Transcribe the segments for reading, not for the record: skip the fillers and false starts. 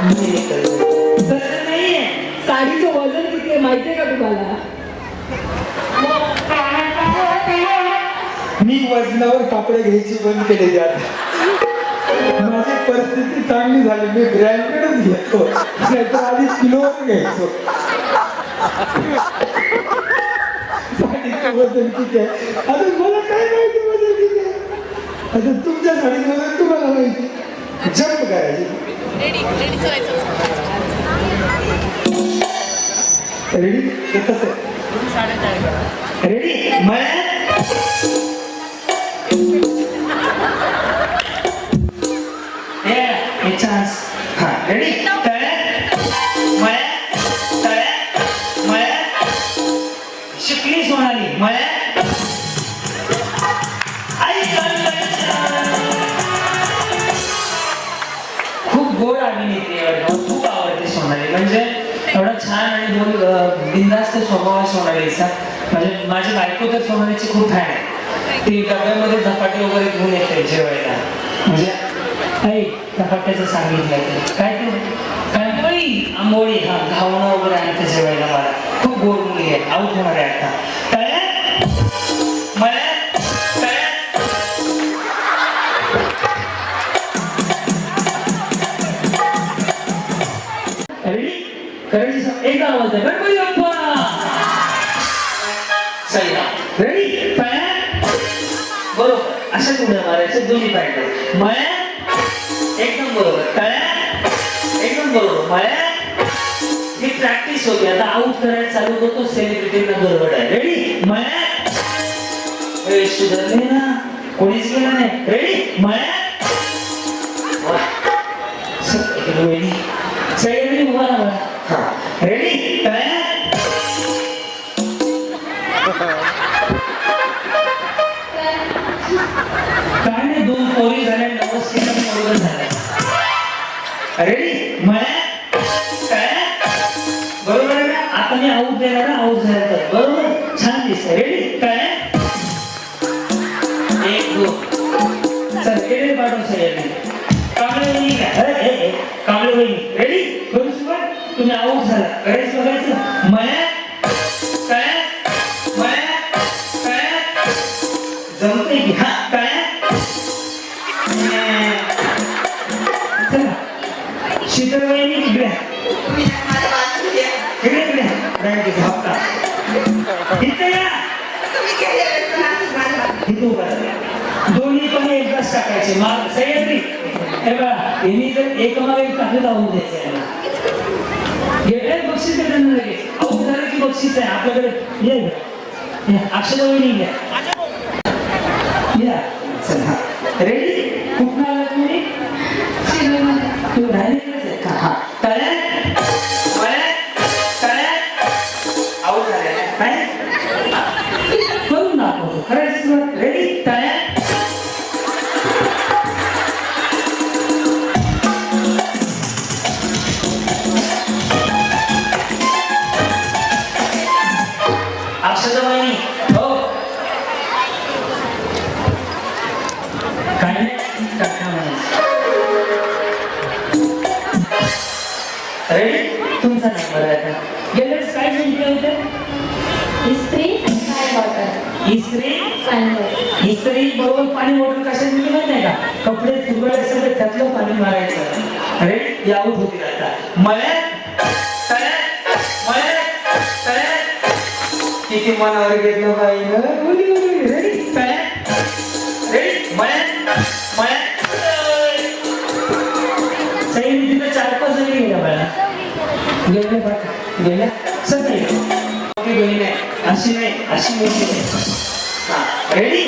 तसं नाहीये, साडीचं वजन किती आहे माहितीये का तुम्हाला? मी वजनावर कापडे घ्यायची बंद केलेली आता. माझी परिस्थिती चांगली झाली, मी ब्रँडेडच घेतो, नाहीतर आधी किलोवर घ्यायचो. साडीचं वजन किती आहे आता मला काय माहिती वजन किती आहे. आता तुमच्या साडीचं वजन तुम्हाला माहिती. जंप करायची. रेडी? ते कसं रेडी? चान्स. हा रेडी? शिकली सोनाली खूप गोड अभिनेत्री आहे, खूप आवडते सोनाली. म्हणजे एवढा छान आणि बिनधास्त स्वभाव आहे सोनालीचा. म्हणजे माझी बायको तर सोनालीची खूप फॅन आहे. ती डब्यामध्ये धपाटे वगैरे घेऊन येते जेवायला. म्हणजे आई धपाट्याचं सांगितलं काय ते काय आंबोळी, हा घावणं वगैरे आणते जेवायला. मला खूप गोड मुली आहे, आऊट होणार आहे आता. करायची एकदा आवाज आहे गणपती बाप्पा. सही रेडी? बरोबर अशा उड्या मारायच्या दोन्ही पाहिजे. एकदम बरोबर. एकदम बरोबर. ही प्रॅक्टिस होती. आता आऊट करायला चालू करतो. सेलिब्रिटींना गडबड आहे. रेडी? सुधारले ना, कोणीच गेलं नाही. रेडी? सगळ्यांनी उभा राहा. रेडी? काय नाही, दोन पोरी झाल्या, नवस केलं, बरोबर झालं. रेडी? बरोबर आहे ना? आता मी आऊट देणार ना, आऊट झालं तर बरोबर छान दिसत. रेडी? एक दोन चल रेडी पाठवून सगळ्यांनी. कांबळे वहिनी काय कांबळे वहिनी रेडी? करू सुरुवात. तुम्ही आऊट झाला, करायचं बघायचं. जमते की? हा काय चला शीतल वहिनी इकडे इकडे बँकेचा हप्ता इथे या. दोन्ही पण एकदाच टाकायचे. माग सह्याद्री हे बघा, यांनी जर एकमाग एक टाकलं आवून द्यायचं यांना. गेलं बक्षीस आहे त्यांना लगेच. आऊट झालं की बक्षीस आहे आपल्याकडे. ये अक्षता वहिनी घ्या. या चला रेडी? कुठून आला तुम्ही? तुम्ही राहिलेच आहे का? हा आऊट झाले काय करून दाखवतो. करायची सुरुवात. रेडी? अक्षता वहिनी हो काय नाही. रेडी? तुमचा नंबर आहे. गेलेच काय जिंकले होते? इस्त्री काय बॉटल. इस्त्री बरोबर पाणी बॉटल कशा जिंकली माहिती आहे का? कपडे फुगळे असेल तर त्यातलं पाणी मारायचं. अरे या आऊट होती आता. किती मनावर घेतलं पाहिजे. रेडी? सही तिथे 4-5 जणी गेल्या बाळा. गेल्या सगळे मोठी बहीण आहे, अशी नाही, अशी मोठी नाही. रेडी?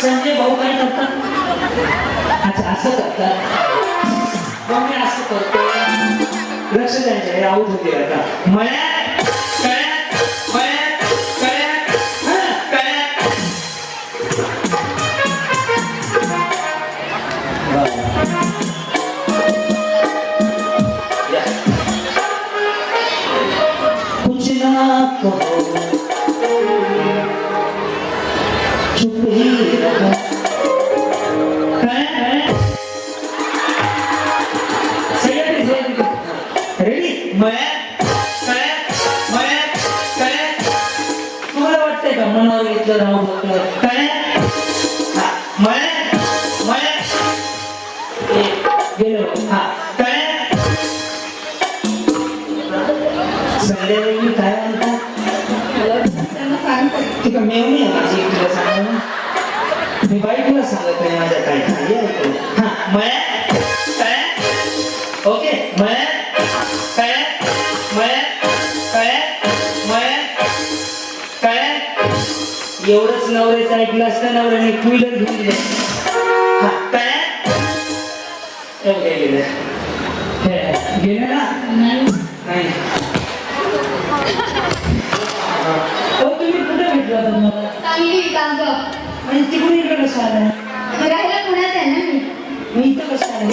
संजय भाऊ काय करतात? अच्छा असं करतात. मग मी असं करतो. लक्ष द्यायचं. आऊट होते आता. कुछ ना कहो चुप ही रहो. मनावर घेतलं राहून बघलं काय हा मळे मळे गेलो हा काय संध्याकाळी काय म्हणतात त्यांना सांगते. ती का मेवणी आहे माझी तुला सांगा मी बाई तुला सांगत नाही माझ्या काय खाली ऐकलं हा मळे काय ओके मळे काय मळे काय मळे काय एवढंच नवऱ्याचं ऐकलं असतं नवऱ्याने टू व्हीलर घेऊन दिले हा काय गेले गेले ना नाही तुम्ही कुठे भेटला तर मला सांगली गावगाव. आणि तिकडून इकडे कसं आलं राहायला पुण्यात आहे ना मी. मी इथं कसं आलं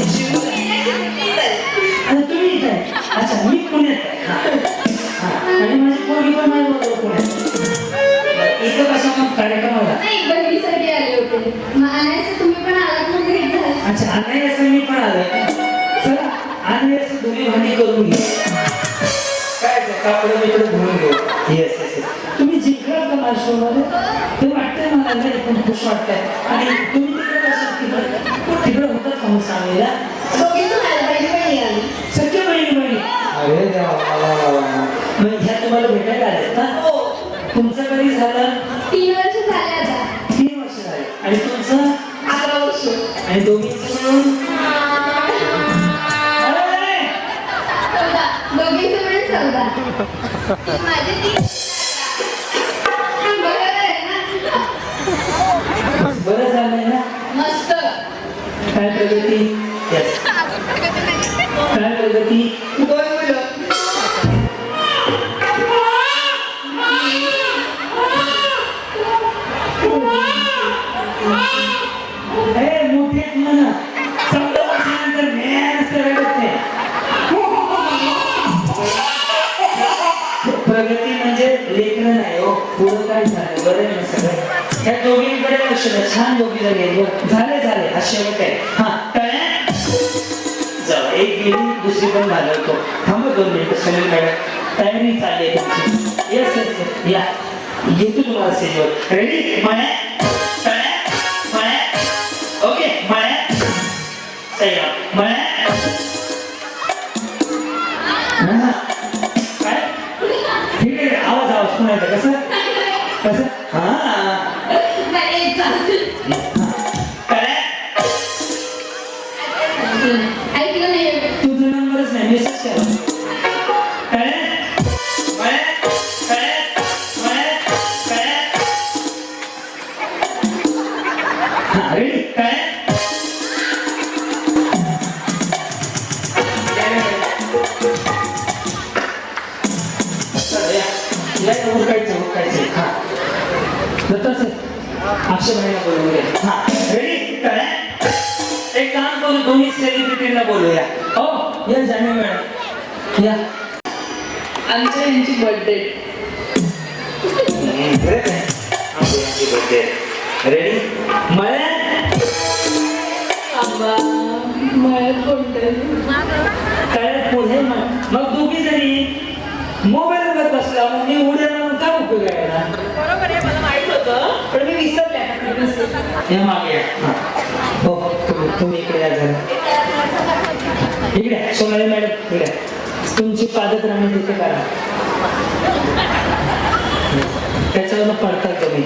आणि तुम्ही इथं आहे अच्छा मी पुण्यात आहे हा आणि माझी पोरगी पण माझ्या बरोबर पुण्यात इथं कसं मग कार्यक्रम आला नाही बहिणीसाठी आले होते. मग आणायचं तुम्ही पण आलात मग भेट झाली. अच्छा आणि असं मी पण आलोय चला आणि असं दोन्ही भांडी करून घे काय कापड बिपड धुवून घेऊ येस येस येस तुम्ही जिंकलात का माझ्या शोमध्ये ते वाटतंय मला लय पण खुश वाटतंय आणि तुम्ही तिकडे कसं तिकडे होतात का मग सांगायला दोघीच आलं बहिणी बहिणी आली. सख्या बहिणी बहिणी अरे देवा मग ह्या तुम्हाला भेटायला आलेत ना हो. तुमचं कधी झालं 3 वर्ष झाले आता. 3 वर्ष झाले आणि तुमचं 11 वर्ष. आणि दोघींचं मिळून अरे! 14. दोघींचं मिळून 14. माझे 3. बरोबर आहे ना. बरं झालंय ना मस्त. काय प्रगती Yes. काय प्रगती 2 मुलं. ए मोठे म्हणा 14 वर्षानंतर ज्ञानच रडत नाही प्रगती म्हणजे लेकरं नाही हो पुढं काय झालं बरं आहे ना सगळं ह्या दोघींकडे लक्ष द्या छान दोघीला घ्यायचं झाले झाले हा शेवट आहे हा काय जाऊ एक गेली दुसरी पण घालवतो थांबा 2 मिनिटं सलील मॅडम तयारी चालली आहे तुमची येस येस येस या येतो तुम्हाला स्टेजवर रेडी माने ओके माने सही माने काय ठीक आहे आवाज आवाज पुन्हा येतं कसं कसं हा नाही चालतं. काय ऐकलं नाही. तुझा नंबरच नाही मेसेज करा काय माने काय माने काय हा रेडी काय उरकायचं हा दत्ताच अक्षय भाईला बोलवूया हा रेडी काय एक काम करू दोन्ही सेलिब्रिटींना बोलूया हो या जाने मॅडम या आमच्या यांची बर्थडे. बर्थडे रेडी मला मळ्यात कोणतं काय पुढे मग दोघी जणी मोबाईल बघत बसला मग मी उड्या मारून काय उपयोग आहे ना बरोबर आहे मला माहित होतं पण मी विसरले आता. हे मागे या. हा. हो तुम्ही इकडे या जरा इकडे सोनाली मॅडम इकडे तुमची पादक्रमण तिथे करा त्याच्यावर पडतात तुम्ही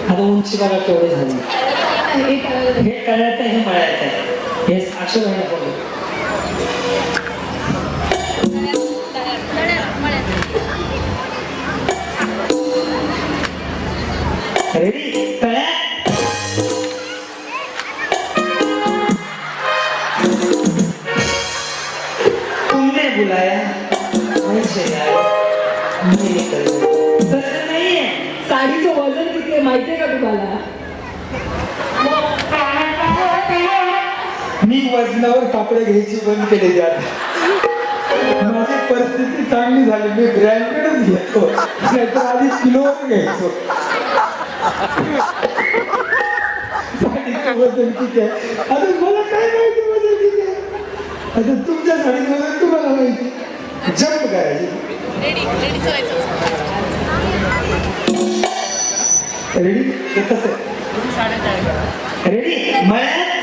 आता उंची बघा केवढी झाली हे कळत आहे हे मळ्यात आहे हे अक्षर व्हायला बोलू रेडी कळ्या तुमने बुलाया मुझे आया मेरे कल तसं नाहीये साडीचं वजन किती आहे माहितीये का तुम्हाला? मी वजनावर कापडे घ्यायची बंद केलेली आता माझी परिस्थिती चांगली झाली मी ब्रँडेडच घेतो नाहीतर आधी किलोवर घ्यायचो साडीचं वजन किती आहे आता मला काय माहिती वजन किती आहे आता तुमच्या साडीचं वजन तुम्हाला माहिती जम्प करायची रेडी ते कसं रेडी मळ्यात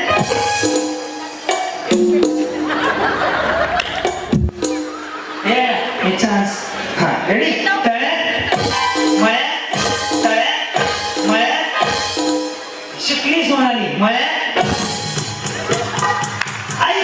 हे चान्स हा रेडी तळ्यात मळ्यात तळ्यात मळ्यात शिकली सोनाली मळ्यात आई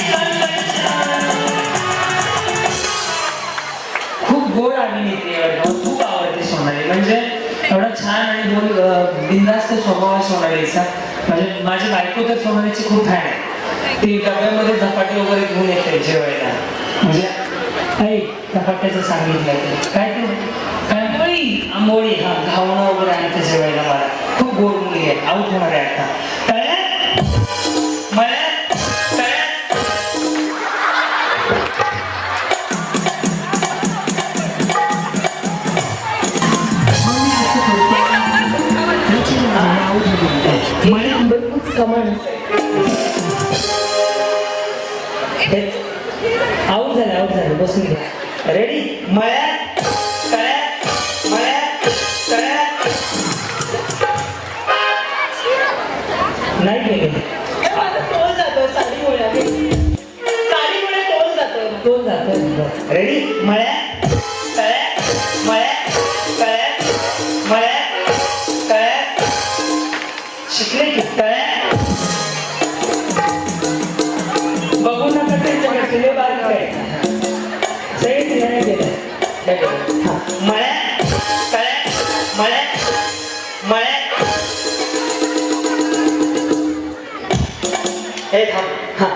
खूप गोड अभिनेत्री आहे मला खूप आवडते सोनाली म्हणजे एवढा छान आणि बिनधास्त स्वभाव आहे सोनालीचा म्हणजे माझी बायको तर सोनालीची खूप फॅन आहे ती डब्यामध्ये धपाटे वगैरे घेऊन येते जेवायला म्हणजे आई धपाट्याचं सांगितलं काय ते काय आंबोळी हा घावणं वगैरे आणते जेवायला मला खूप गोड मुली आहे आऊट होणार आहे आता तळ्यात मळ्यात तळ्यात आऊट झालं बसून घ्या रेडी मळ्यात तळ्यात मळ्यात तळ्यात नाही गेले तोल जातो साडीमुळे तोल जातो रेडी मळ्यात तळ्यात मळ्यात तळ्यात मळ्यात तळ्यात शिकले की तळ्यात बघू नका त्यांच्याकडे लय बारीक आहे सगळे तिने केलं मळ्यात तळ्यात मळ्यात मळ्यात हे थांब हा